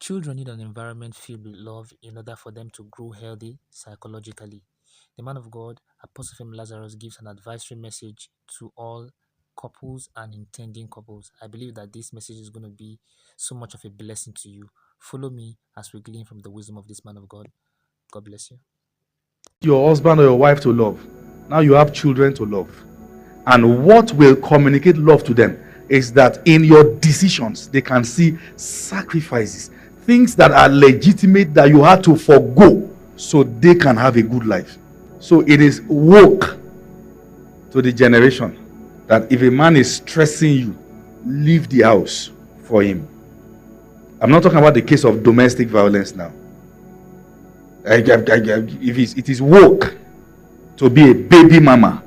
Children need an environment filled with love in order for them to grow healthy psychologically. The man of God, Apostle Femi Lazarus, gives an advisory message to all couples and intending couples. I believe that this message is going to be so much of a blessing to you. Follow me as we glean from the wisdom of this man of God. God bless you. Your husband or your wife to love. Now you have children to love. And what will communicate love to them is that in your decisions, they can see sacrifices, things that are legitimate that you had to forego so they can have a good life. So it is woke to the generation that if a man is stressing you, leave the house for him. I'm not talking about the case of domestic violence now. If it is woke to be a baby mama,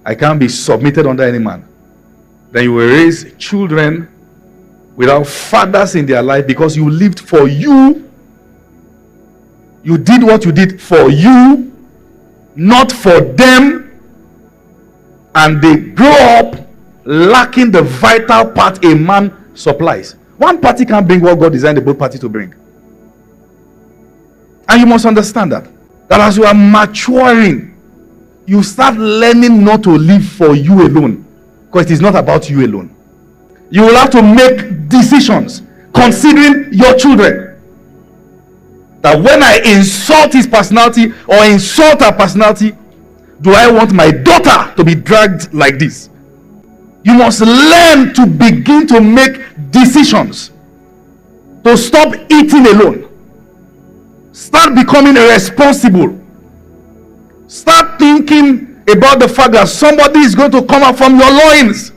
I can't be submitted under any man. Then you will raise children without fathers in their life because you lived for you. You did what you did for you, not for them. And they grow up lacking the vital part a man supplies. One party can't bring what God designed the both parties to bring. And you must understand that as you are maturing, you start learning not to live for you alone, because it is not about you alone. You will have to make decisions considering your children. That when I insult his personality or insult her personality, do I want my daughter to be dragged like this? You must learn to begin to make decisions, to stop eating alone. Start becoming responsible. Start thinking about the fact that somebody is going to come out from your loins.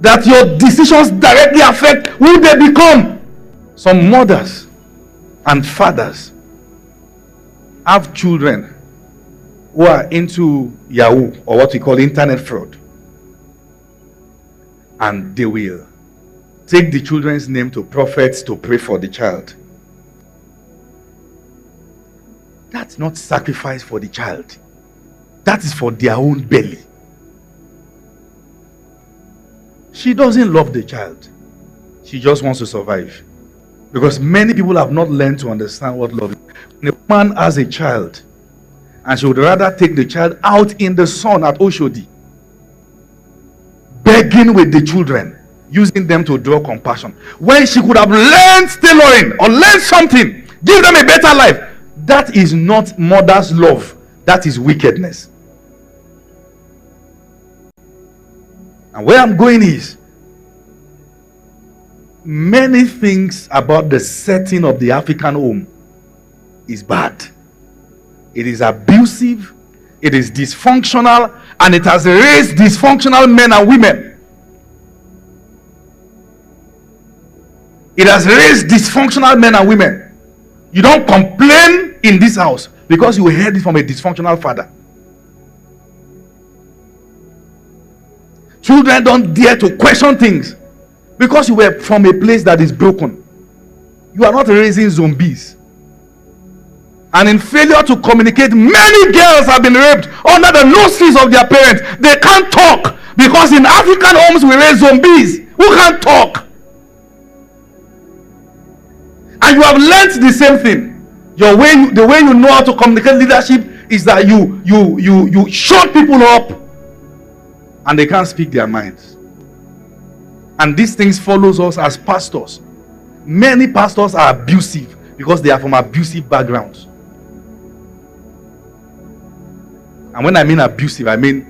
That your decisions directly affect who they become. Some mothers and fathers have children who are into Yahoo, or what we call internet fraud. And they will take the children's name to prophets to pray for the child. That's not sacrifice for the child. That is for their own belly. She doesn't love the child. She just wants to survive. Because many people have not learned to understand what love is. When a woman has a child, and she would rather take the child out in the sun at Oshodi, begging with the children, using them to draw compassion, when she could have learned tailoring or learned something, give them a better life. That is not mother's love. That is wickedness. And where I'm going is, many things about the setting of the African home is bad. It is abusive, it is dysfunctional, and it has raised dysfunctional men and women. It has raised dysfunctional men and women. You don't complain in this house because you heard it from a dysfunctional father. Children don't dare to question things because you were from a place that is broken. You are not raising zombies. And in failure to communicate, many girls have been raped under the noses of their parents. They can't talk because in African homes we raise zombies who can't talk. And you have learned the same thing. The way you know how to communicate leadership is that you shut people up and they can't speak their minds. And these things follows us as pastors. Many pastors are abusive because they are from abusive backgrounds. And when I mean abusive, I mean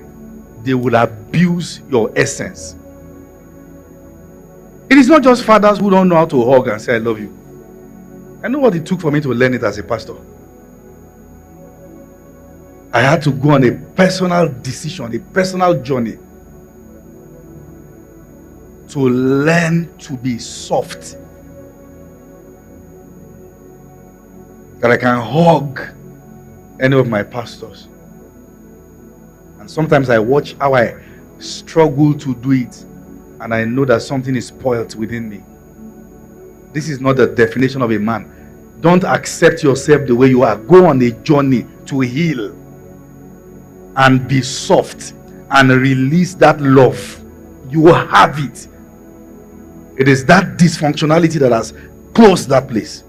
they will abuse your essence. It is not just fathers who don't know how to hug and say I love you. I know what it took for me to learn it as a pastor. I had to go on a personal decision, a personal journey to learn to be soft. That I can hug any of my pastors. And sometimes I watch how I struggle to do it, and I know that something is spoiled within me. This is not the definition of a man. Don't accept yourself the way you are. Go on a journey to heal and be soft and release that love. You will have it. It is that dysfunctionality that has close that place.